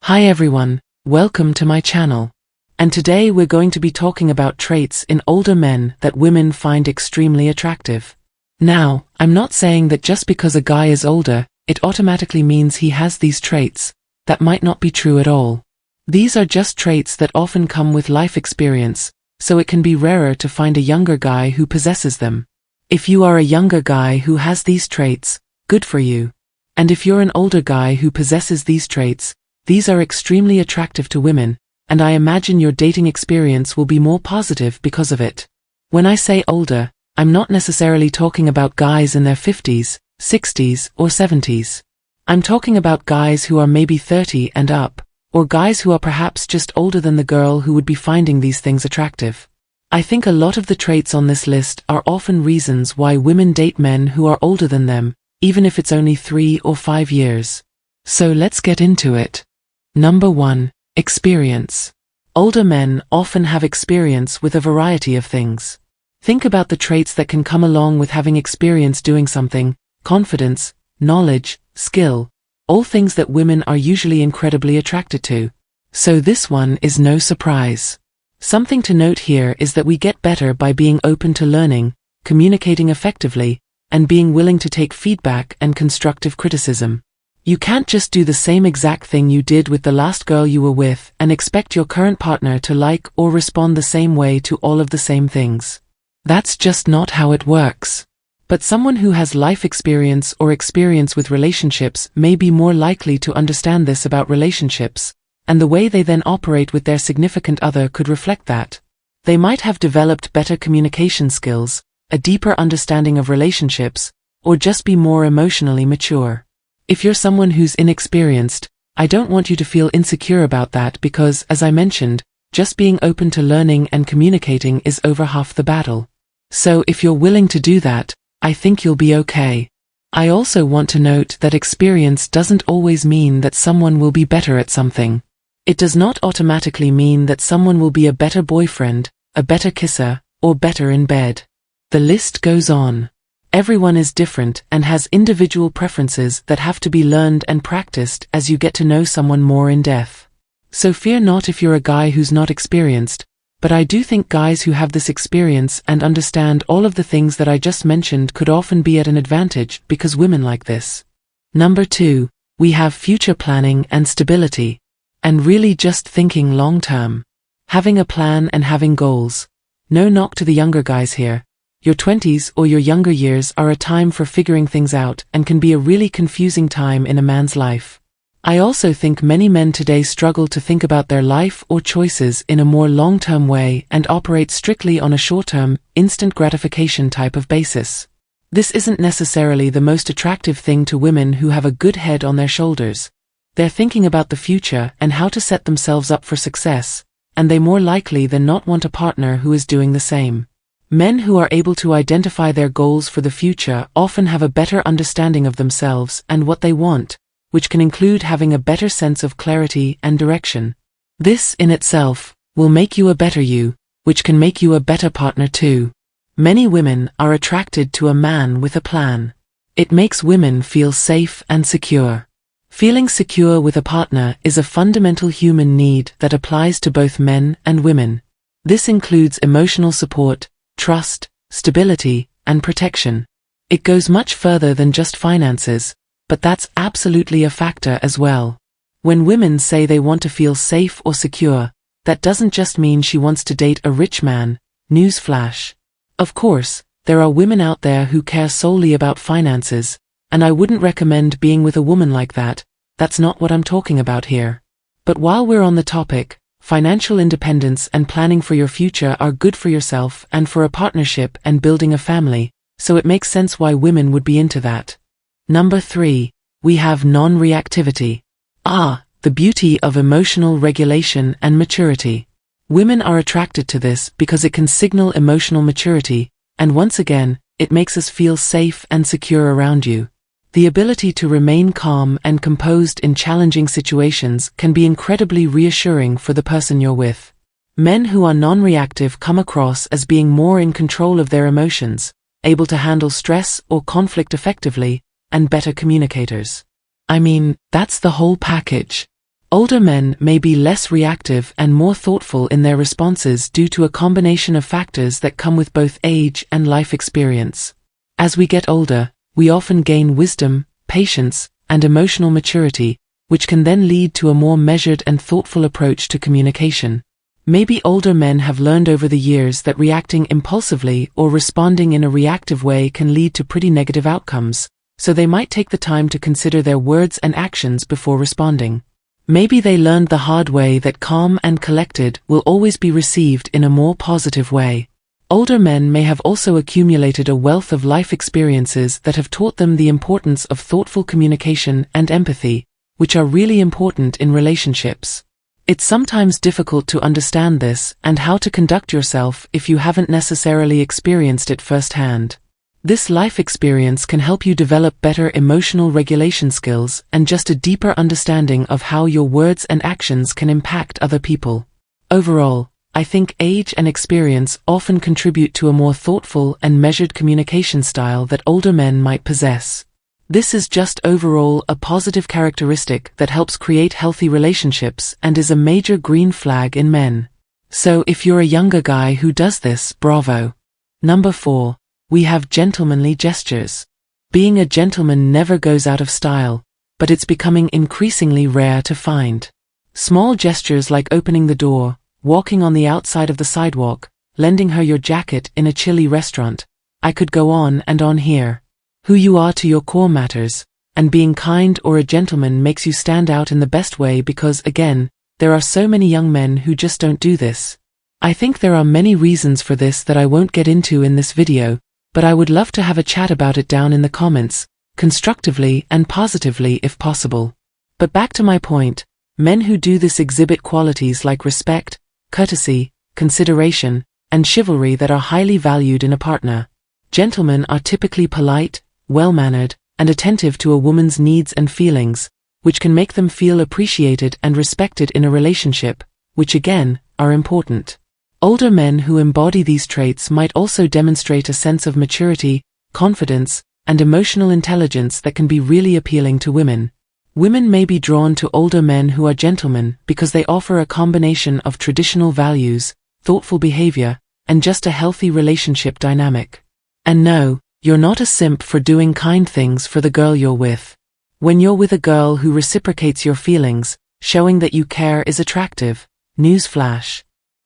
Hi everyone, welcome to my channel. And today we're going to be talking about traits in older men that women find extremely attractive. Now, I'm not saying that just because a guy is older, it automatically means he has these traits. That might not be true at all. These are just traits that often come with life experience, so it can be rarer to find a younger guy who possesses them. If you are a younger guy who has these traits, good for you. And if you're an older guy who possesses these traits, these are extremely attractive to women, and I imagine your dating experience will be more positive because of it. When I say older, I'm not necessarily talking about guys in their 50s, 60s, or 70s. I'm talking about guys who are maybe 30 and up, or guys who are perhaps just older than the girl who would be finding these things attractive. I think a lot of the traits on this list are often reasons why women date men who are older than them, even if it's only 3 or 5 years. So let's get into it. Number 1. Experience. Older men often have experience with a variety of things. Think about the traits that can come along with having experience doing something: confidence, knowledge, skill, all things that women are usually incredibly attracted to. So this one is no surprise. Something to note here is that we get better by being open to learning, communicating effectively, and being willing to take feedback and constructive criticism. You can't just do the same exact thing you did with the last girl you were with and expect your current partner to like or respond the same way to all of the same things. That's just not how it works. But someone who has life experience or experience with relationships may be more likely to understand this about relationships, and the way they then operate with their significant other could reflect that. They might have developed better communication skills, a deeper understanding of relationships, or just be more emotionally mature. If you're someone who's inexperienced, I don't want you to feel insecure about that because, as I mentioned, just being open to learning and communicating is over half the battle. So if you're willing to do that, I think you'll be okay. I also want to note that experience doesn't always mean that someone will be better at something. It does not automatically mean that someone will be a better boyfriend, a better kisser, or better in bed. The list goes on. Everyone is different and has individual preferences that have to be learned and practiced as you get to know someone more in depth. So fear not if you're a guy who's not experienced, but I do think guys who have this experience and understand all of the things that I just mentioned could often be at an advantage because women like this. Number 2, we have future planning and stability. And really just thinking long term. Having a plan and having goals. No knock to the younger guys here. Your 20s or your younger years are a time for figuring things out and can be a really confusing time in a man's life. I also think many men today struggle to think about their life or choices in a more long-term way and operate strictly on a short-term, instant gratification type of basis. This isn't necessarily the most attractive thing to women who have a good head on their shoulders. They're thinking about the future and how to set themselves up for success, and they more likely than not want a partner who is doing the same. Men who are able to identify their goals for the future often have a better understanding of themselves and what they want, which can include having a better sense of clarity and direction. This, in itself, will make you a better you, which can make you a better partner too. Many women are attracted to a man with a plan. It makes women feel safe and secure. Feeling secure with a partner is a fundamental human need that applies to both men and women. This includes emotional support, trust, stability, and protection. It goes much further than just finances, but that's absolutely a factor as well. When women say they want to feel safe or secure, that doesn't just mean she wants to date a rich man. Newsflash. Of course, there are women out there who care solely about finances, and I wouldn't recommend being with a woman like that. That's not what I'm talking about here. But while we're on the topic, financial independence and planning for your future are good for yourself and for a partnership and building a family, so it makes sense why women would be into that. Number 3, we have non-reactivity. The beauty of emotional regulation and maturity. Women are attracted to this because it can signal emotional maturity, and once again, it makes us feel safe and secure around you. The ability to remain calm and composed in challenging situations can be incredibly reassuring for the person you're with. Men who are non-reactive come across as being more in control of their emotions, able to handle stress or conflict effectively, and better communicators. I mean, that's the whole package. Older men may be less reactive and more thoughtful in their responses due to a combination of factors that come with both age and life experience. As we get older, we often gain wisdom, patience, and emotional maturity, which can then lead to a more measured and thoughtful approach to communication. Maybe older men have learned over the years that reacting impulsively or responding in a reactive way can lead to pretty negative outcomes, so they might take the time to consider their words and actions before responding. Maybe they learned the hard way that calm and collected will always be received in a more positive way. Older men may have also accumulated a wealth of life experiences that have taught them the importance of thoughtful communication and empathy, which are really important in relationships. It's sometimes difficult to understand this and how to conduct yourself if you haven't necessarily experienced it firsthand. This life experience can help you develop better emotional regulation skills and just a deeper understanding of how your words and actions can impact other people. Overall, I think age and experience often contribute to a more thoughtful and measured communication style that older men might possess. This is just overall a positive characteristic that helps create healthy relationships and is a major green flag in men. So if you're a younger guy who does this, bravo. Number 4. We have gentlemanly gestures. Being a gentleman never goes out of style, but it's becoming increasingly rare to find. Small gestures like opening the door, walking on the outside of the sidewalk, lending her your jacket in a chilly restaurant. I could go on and on here. Who you are to your core matters, and being kind or a gentleman makes you stand out in the best way because, again, there are so many young men who just don't do this. I think there are many reasons for this that I won't get into in this video, but I would love to have a chat about it down in the comments, constructively and positively if possible. But back to my point, men who do this exhibit qualities like respect, courtesy, consideration, and chivalry that are highly valued in a partner. Gentlemen are typically polite, well-mannered, and attentive to a woman's needs and feelings, which can make them feel appreciated and respected in a relationship, which again, are important. Older men who embody these traits might also demonstrate a sense of maturity, confidence, and emotional intelligence that can be really appealing to women. Women may be drawn to older men who are gentlemen because they offer a combination of traditional values, thoughtful behavior, and just a healthy relationship dynamic. And no, you're not a simp for doing kind things for the girl you're with. When you're with a girl who reciprocates your feelings, showing that you care is attractive. Newsflash.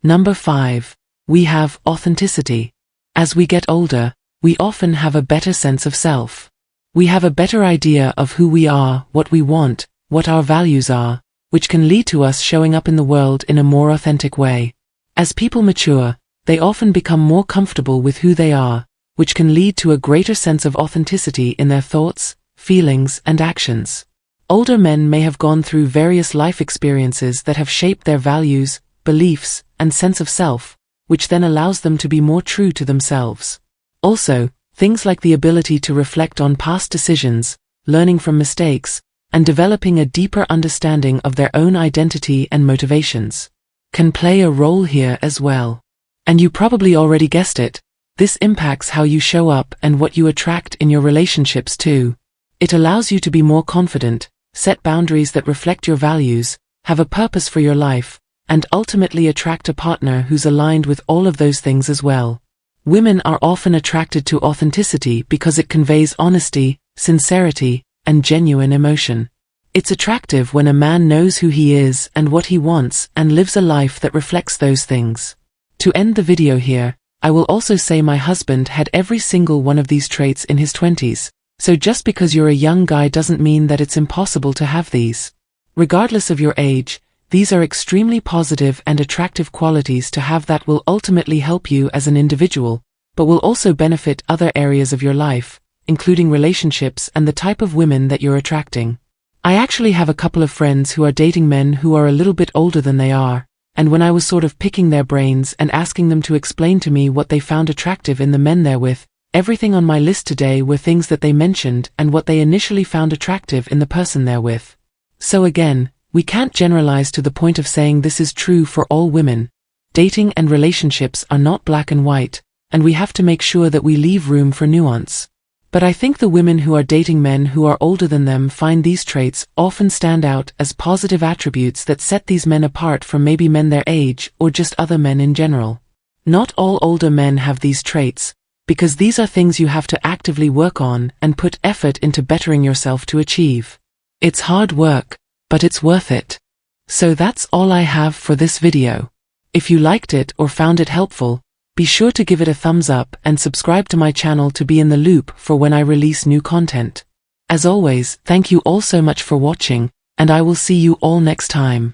Number 5. We have authenticity. As we get older, we often have a better sense of self. We have a better idea of who we are, what we want, what our values are, which can lead to us showing up in the world in a more authentic way. As people mature, they often become more comfortable with who they are, which can lead to a greater sense of authenticity in their thoughts, feelings, and actions. Older men may have gone through various life experiences that have shaped their values, beliefs, and sense of self, which then allows them to be more true to themselves. Also, things like the ability to reflect on past decisions, learning from mistakes, and developing a deeper understanding of their own identity and motivations, can play a role here as well. And you probably already guessed it, this impacts how you show up and what you attract in your relationships too. It allows you to be more confident, set boundaries that reflect your values, have a purpose for your life, and ultimately attract a partner who's aligned with all of those things as well. Women are often attracted to authenticity because it conveys honesty, sincerity, and genuine emotion. It's attractive when a man knows who he is and what he wants and lives a life that reflects those things. To end the video here, I will also say my husband had every single one of these traits in his 20s, so just because you're a young guy doesn't mean that it's impossible to have these. Regardless of your age, these are extremely positive and attractive qualities to have that will ultimately help you as an individual, but will also benefit other areas of your life, including relationships and the type of women that you're attracting. I actually have a couple of friends who are dating men who are a little bit older than they are, and when I was sort of picking their brains and asking them to explain to me what they found attractive in the men they're with, everything on my list today were things that they mentioned and what they initially found attractive in the person they're with. So again, we can't generalize to the point of saying this is true for all women. Dating and relationships are not black and white, and we have to make sure that we leave room for nuance. But I think the women who are dating men who are older than them find these traits often stand out as positive attributes that set these men apart from maybe men their age or just other men in general. Not all older men have these traits, because these are things you have to actively work on and put effort into bettering yourself to achieve. It's hard work, but it's worth it. So that's all I have for this video. If you liked it or found it helpful, be sure to give it a thumbs up and subscribe to my channel to be in the loop for when I release new content. As always, thank you all so much for watching, and I will see you all next time.